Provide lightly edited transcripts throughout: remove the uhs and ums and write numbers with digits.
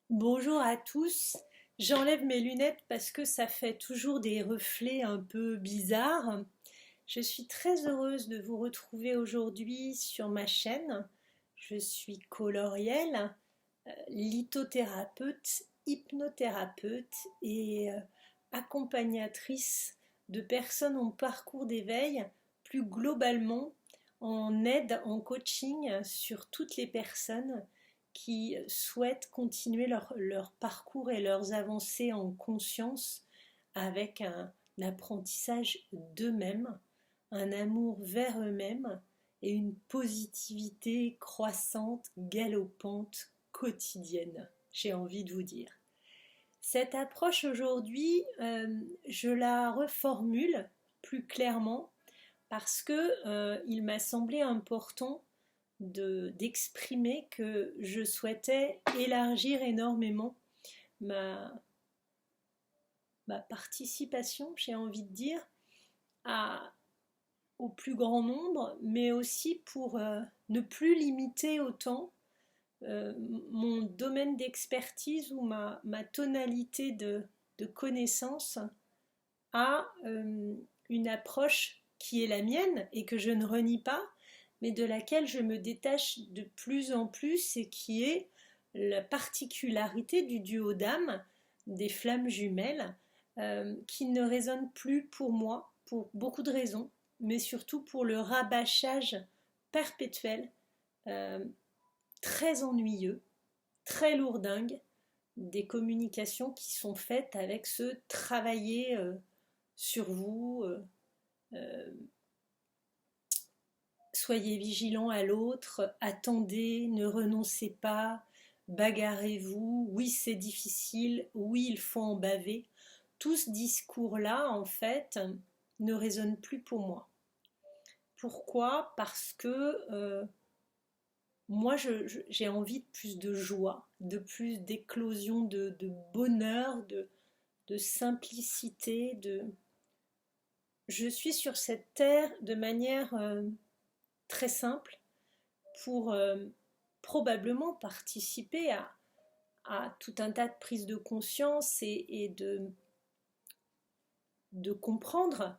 Bonjour à tous, j'enlève mes lunettes parce que ça fait toujours des reflets un peu bizarres. Je suis très heureuse de vous retrouver aujourd'hui sur ma chaîne. Je suis Colorielle, lithothérapeute, hypnothérapeute et accompagnatrice de personnes en parcours d'éveil, plus globalement en aide, en coaching sur toutes les personnes qui souhaitent continuer leur parcours et leurs avancées en conscience avec un apprentissage d'eux-mêmes, un amour vers eux-mêmes et une positivité croissante, galopante, quotidienne, j'ai envie de vous dire. Cette approche aujourd'hui, je la reformule plus clairement parce que il m'a semblé important d'exprimer que je souhaitais élargir énormément ma, ma participation, j'ai envie de dire, à, au plus grand nombre, mais aussi pour ne plus limiter autant mon domaine d'expertise ou ma tonalité de connaissance à une approche qui est la mienne et que je ne renie pas, mais de laquelle je me détache de plus en plus et qui est la particularité du duo d'âme des flammes jumelles qui ne résonne plus pour moi pour beaucoup de raisons, mais surtout pour le rabâchage perpétuel, euh, très ennuyeux, très lourdingue des communications qui sont faites avec ce travailler sur vous, euh, soyez vigilants à l'autre, attendez, ne renoncez pas, bagarrez-vous, oui c'est difficile, oui il faut en baver. Tout ce discours-là, en fait, ne résonne plus pour moi. Pourquoi? Parce que moi, j'ai envie de plus de joie, de plus d'éclosion de bonheur, de simplicité. Je suis sur cette terre de manière très simple pour probablement participer à tout un tas de prises de conscience et de comprendre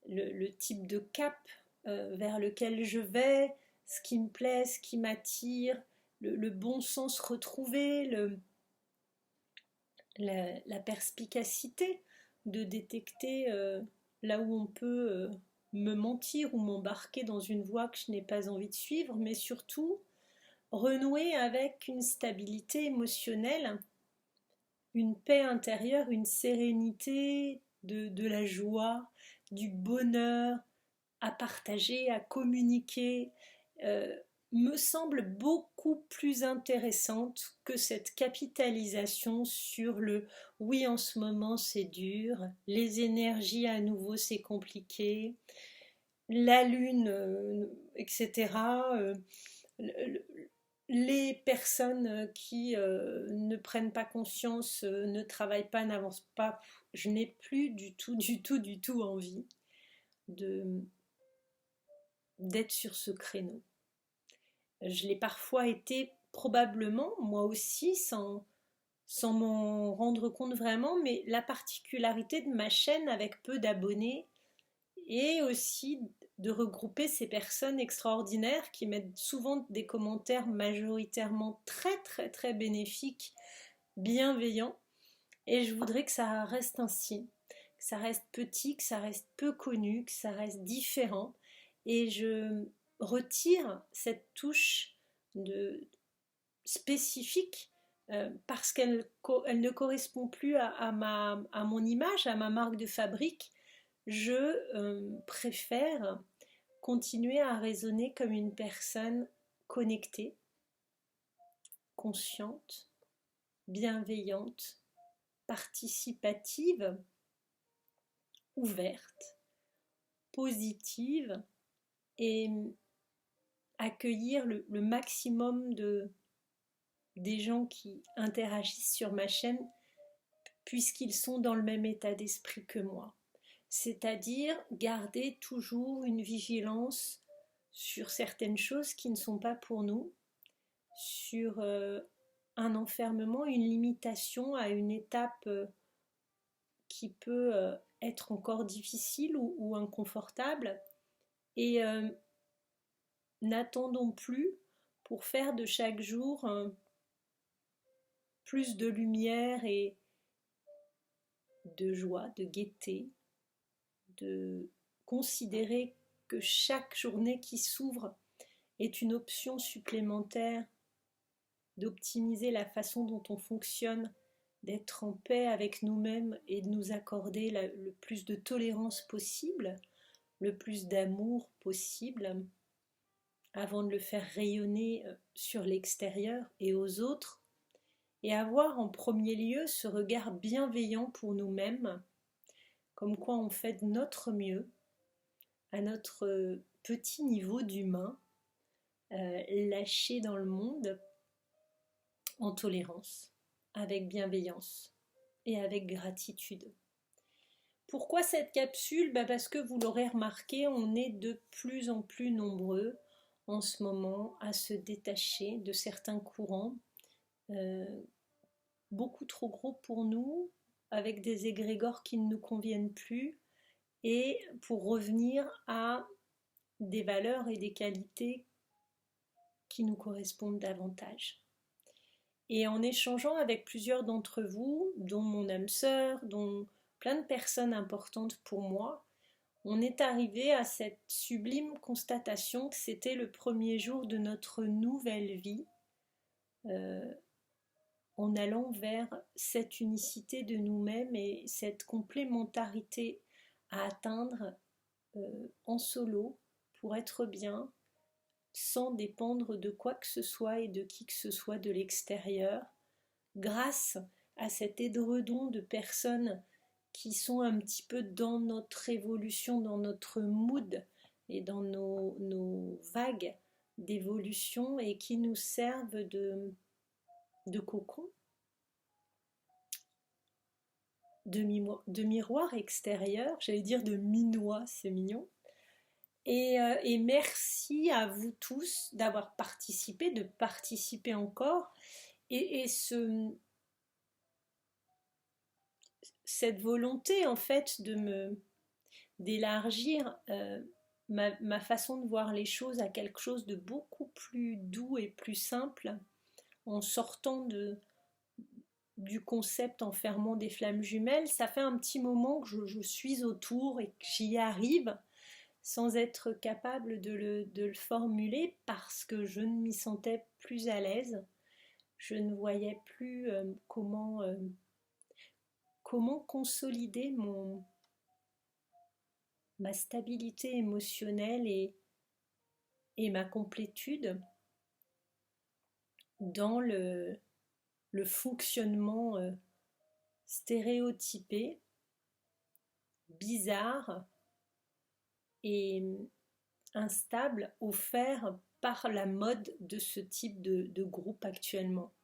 le type de cap vers lequel je vais, ce qui me plaît, ce qui m'attire, le bon sens retrouvé, la perspicacité de détecter là où on peut me mentir ou m'embarquer dans une voie que je n'ai pas envie de suivre, mais surtout renouer avec une stabilité émotionnelle, une paix intérieure, une sérénité, de la joie, du bonheur à partager, à communiquer, euh, me semble beaucoup plus intéressante que cette capitalisation sur le oui en ce moment c'est dur, les énergies à nouveau c'est compliqué, la lune, etc. Les personnes qui ne prennent pas conscience, ne travaillent pas, n'avancent pas, je n'ai plus du tout envie de d'être sur ce créneau. Je l'ai parfois été probablement, moi aussi, sans m'en rendre compte vraiment, mais la particularité de ma chaîne avec peu d'abonnés et aussi de regrouper ces personnes extraordinaires qui mettent souvent des commentaires majoritairement très très très bénéfiques, bienveillants. Et je voudrais que ça reste ainsi, que ça reste petit, que ça reste peu connu, que ça reste différent. Et je retire cette touche de spécifique parce qu'elle ne correspond plus à mon image, à ma marque de fabrique. Je préfère continuer à raisonner comme une personne connectée, consciente, bienveillante, participative, ouverte, positive et accueillir le maximum des gens qui interagissent sur ma chaîne puisqu'ils sont dans le même état d'esprit que moi. C'est-à-dire garder toujours une vigilance sur certaines choses qui ne sont pas pour nous, sur un enfermement, une limitation à une étape qui peut être encore difficile ou inconfortable. Et n'attendons plus pour faire de chaque jour plus de lumière et de joie, de gaieté, de considérer que chaque journée qui s'ouvre est une option supplémentaire d'optimiser la façon dont on fonctionne, d'être en paix avec nous-mêmes et de nous accorder le plus de tolérance possible, le plus d'amour possible, avant de le faire rayonner sur l'extérieur et aux autres, et avoir en premier lieu ce regard bienveillant pour nous-mêmes, comme quoi on fait de notre mieux, à notre petit niveau d'humain, lâché dans le monde, en tolérance, avec bienveillance et avec gratitude. Pourquoi cette capsule ? Parce que vous l'aurez remarqué, on est de plus en plus nombreux en ce moment à se détacher de certains courants, beaucoup trop gros pour nous, avec des égrégores qui ne nous conviennent plus, et pour revenir à des valeurs et des qualités qui nous correspondent davantage. Et en échangeant avec plusieurs d'entre vous, dont mon âme sœur, dont plein de personnes importantes pour moi, on est arrivé à cette sublime constatation que c'était le premier jour de notre nouvelle vie, en allant vers cette unicité de nous-mêmes et cette complémentarité à atteindre en solo pour être bien, sans dépendre de quoi que ce soit et de qui que ce soit de l'extérieur, grâce à cet édredon de personnes qui sont un petit peu dans notre évolution, dans notre mood et dans nos vagues d'évolution et qui nous servent de cocon, de miroir extérieur, j'allais dire de minois, c'est mignon. Et merci à vous tous d'avoir participé, de participer encore. Et cette volonté en fait d'élargir ma façon de voir les choses à quelque chose de beaucoup plus doux et plus simple, en sortant du concept enfermant des flammes jumelles. Ça fait un petit moment que je suis autour et que j'y arrive, sans être capable de le formuler parce que je ne m'y sentais plus à l'aise. Je ne voyais plus comment consolider ma stabilité émotionnelle et ma complétude dans le fonctionnement stéréotypé, bizarre et instable offert par la mode de ce type de groupe actuellement.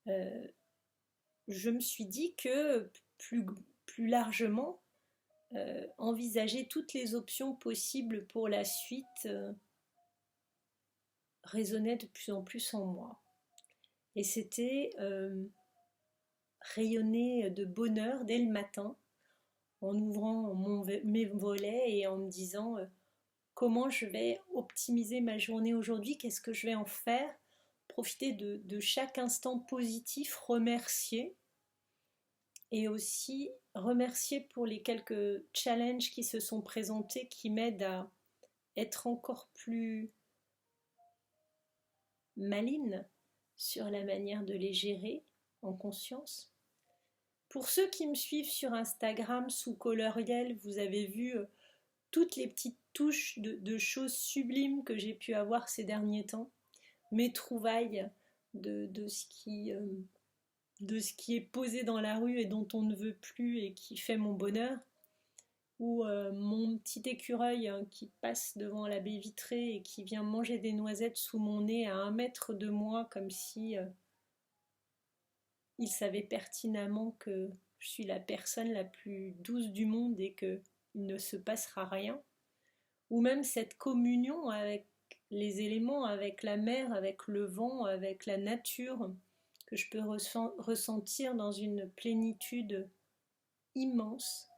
Je me suis dit que plus largement, envisager toutes les options possibles pour la suite résonnait de plus en plus en moi. Et c'était rayonner de bonheur dès le matin, en ouvrant mes volets et en me disant comment je vais optimiser ma journée aujourd'hui, qu'est-ce que je vais en faire, profiter de chaque instant positif, remercier, et aussi remercier pour les quelques challenges qui se sont présentés, qui m'aident à être encore plus maline sur la manière de les gérer en conscience. Pour ceux qui me suivent sur Instagram sous Coloriel, vous avez vu toutes les petites touches de choses sublimes que j'ai pu avoir ces derniers temps, mes trouvailles de ce qui est posé dans la rue et dont on ne veut plus et qui fait mon bonheur. ou mon petit écureuil qui passe devant la baie vitrée et qui vient manger des noisettes sous mon nez à 1 mètre de moi, comme si il savait pertinemment que je suis la personne la plus douce du monde et qu'il ne se passera rien, ou même cette communion avec les éléments, avec la mer, avec le vent, avec la nature, que je peux ressentir dans une plénitude immense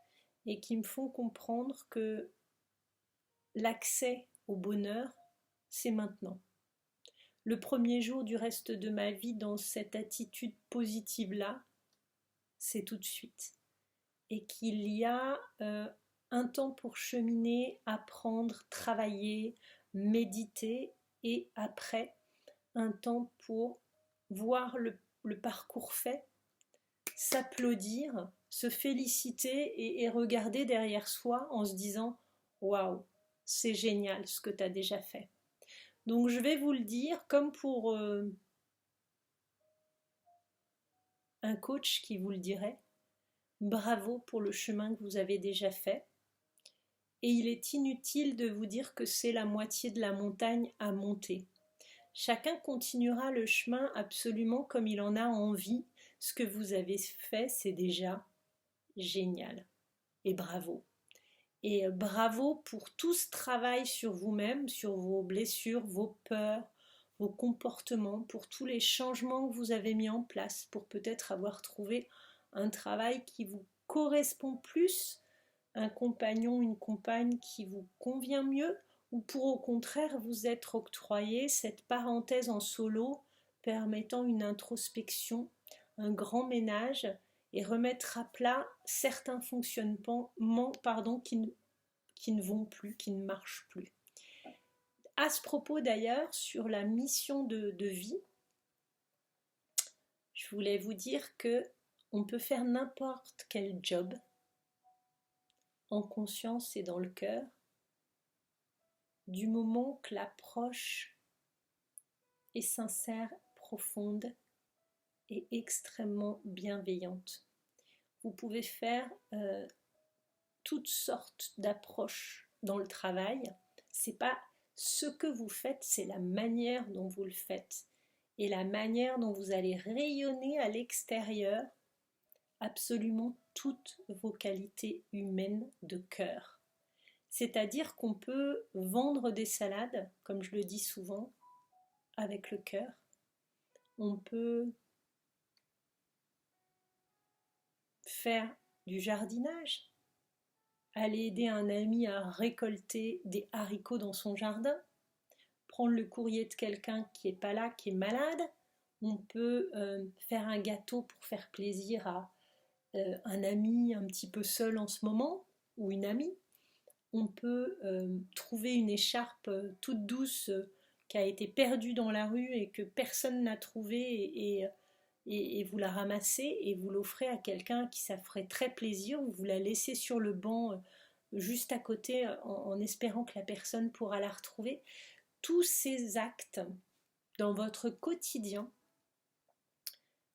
et qui me font comprendre que l'accès au bonheur, c'est maintenant. Le premier jour du reste de ma vie dans cette attitude positive-là, c'est tout de suite. Et qu'il y a un temps pour cheminer, apprendre, travailler, méditer, et après, un temps pour voir le parcours fait, s'applaudir, se féliciter et regarder derrière soi en se disant waouh, c'est génial ce que tu as déjà fait. Donc je vais vous le dire comme pour un coach qui vous le dirait, bravo pour le chemin que vous avez déjà fait. Et il est inutile de vous dire que c'est la moitié de la montagne à monter. Chacun continuera le chemin absolument comme il en a envie. Ce que vous avez fait, c'est déjà génial. Et bravo. Et bravo pour tout ce travail sur vous-même, sur vos blessures, vos peurs, vos comportements, pour tous les changements que vous avez mis en place, pour peut-être avoir trouvé un travail qui vous correspond plus, un compagnon, une compagne qui vous convient mieux, ou pour au contraire vous être octroyé cette parenthèse en solo permettant une introspection, un grand ménage et remettre à plat certains fonctionnements qui ne vont plus, qui ne marchent plus. À ce propos d'ailleurs, sur la mission de vie, je voulais vous dire que on peut faire n'importe quel job en conscience et dans le cœur, du moment que l'approche est sincère, profonde et extrêmement bienveillante. Vous pouvez faire toutes sortes d'approches dans le travail. C'est pas ce que vous faites, c'est la manière dont vous le faites et la manière dont vous allez rayonner à l'extérieur absolument toutes vos qualités humaines de cœur. C'est-à-dire qu'on peut vendre des salades, comme je le dis souvent, avec le cœur. On peut faire du jardinage, aller aider un ami à récolter des haricots dans son jardin, prendre le courrier de quelqu'un qui n'est pas là, qui est malade. On peut faire un gâteau pour faire plaisir à un ami un petit peu seul en ce moment, ou une amie. On peut trouver une écharpe toute douce qui a été perdue dans la rue et que personne n'a trouvée et vous la ramassez et vous l'offrez à quelqu'un qui ça ferait très plaisir, ou vous la laissez sur le banc juste à côté en espérant que la personne pourra la retrouver. Tous ces actes dans votre quotidien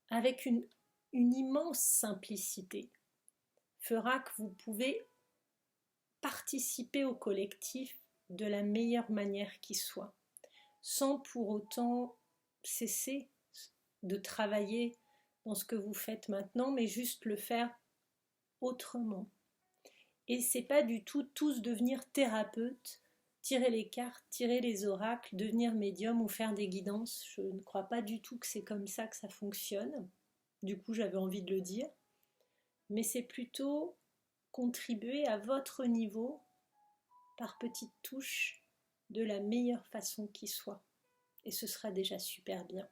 avec une immense simplicité fera que vous pouvez participer au collectif de la meilleure manière qui soit, sans pour autant cesser de travailler dans ce que vous faites maintenant, mais juste le faire autrement. Et c'est pas du tout tous devenir thérapeute, tirer les cartes, tirer les oracles, devenir médium ou faire des guidances. Je ne crois pas du tout que c'est comme ça que ça fonctionne. Du coup, j'avais envie de le dire. Mais c'est plutôt contribuer à votre niveau par petites touches de la meilleure façon qui soit. Et ce sera déjà super bien.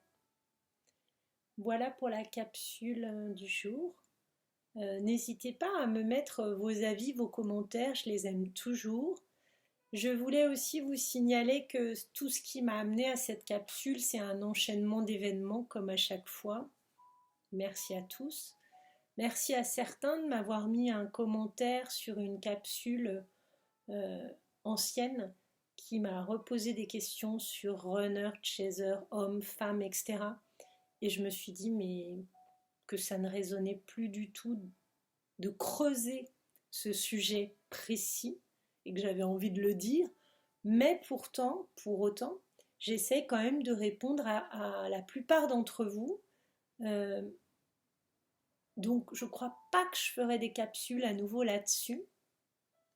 Voilà pour la capsule du jour. N'hésitez pas à me mettre vos avis, vos commentaires, je les aime toujours. Je voulais aussi vous signaler que tout ce qui m'a amené à cette capsule, c'est un enchaînement d'événements comme à chaque fois. Merci à tous. Merci à certains de m'avoir mis un commentaire sur une capsule ancienne qui m'a reposé des questions sur runner, chaser, homme, femme, etc. Et je me suis dit mais que ça ne résonnait plus du tout de creuser ce sujet précis et que j'avais envie de le dire, mais pourtant, pour autant, j'essaie quand même de répondre à la plupart d'entre vous. Euh, donc je ne crois pas que je ferai des capsules à nouveau là-dessus,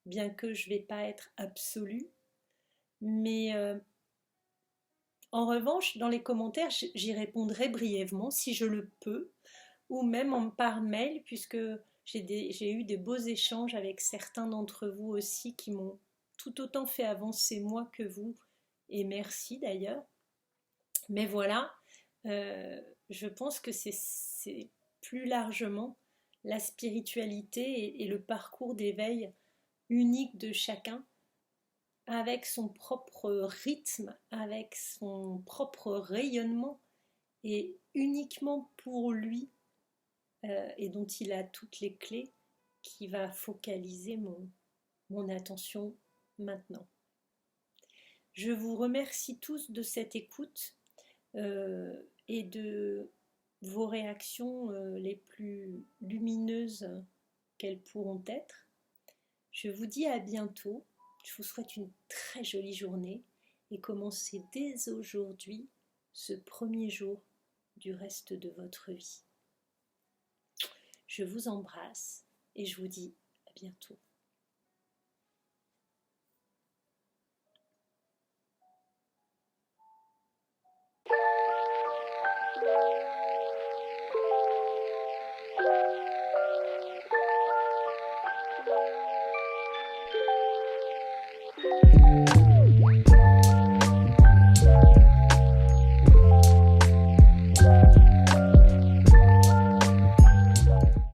bien que je ne vais pas être absolue. Mais en revanche, dans les commentaires, j'y répondrai brièvement si je le peux, ou même par mail, puisque j'ai eu des beaux échanges avec certains d'entre vous aussi qui m'ont tout autant fait avancer moi que vous, et merci d'ailleurs. Mais voilà, je pense que c'est plus largement la spiritualité et le parcours d'éveil unique de chacun, avec son propre rythme, avec son propre rayonnement, et uniquement pour lui, et dont il a toutes les clés, qui va focaliser mon attention maintenant. Je vous remercie tous de cette écoute et de vos réactions les plus lumineuses qu'elles pourront être. Je vous dis à bientôt. Je vous souhaite une très jolie journée et commencez dès aujourd'hui ce premier jour du reste de votre vie. Je vous embrasse et je vous dis à bientôt.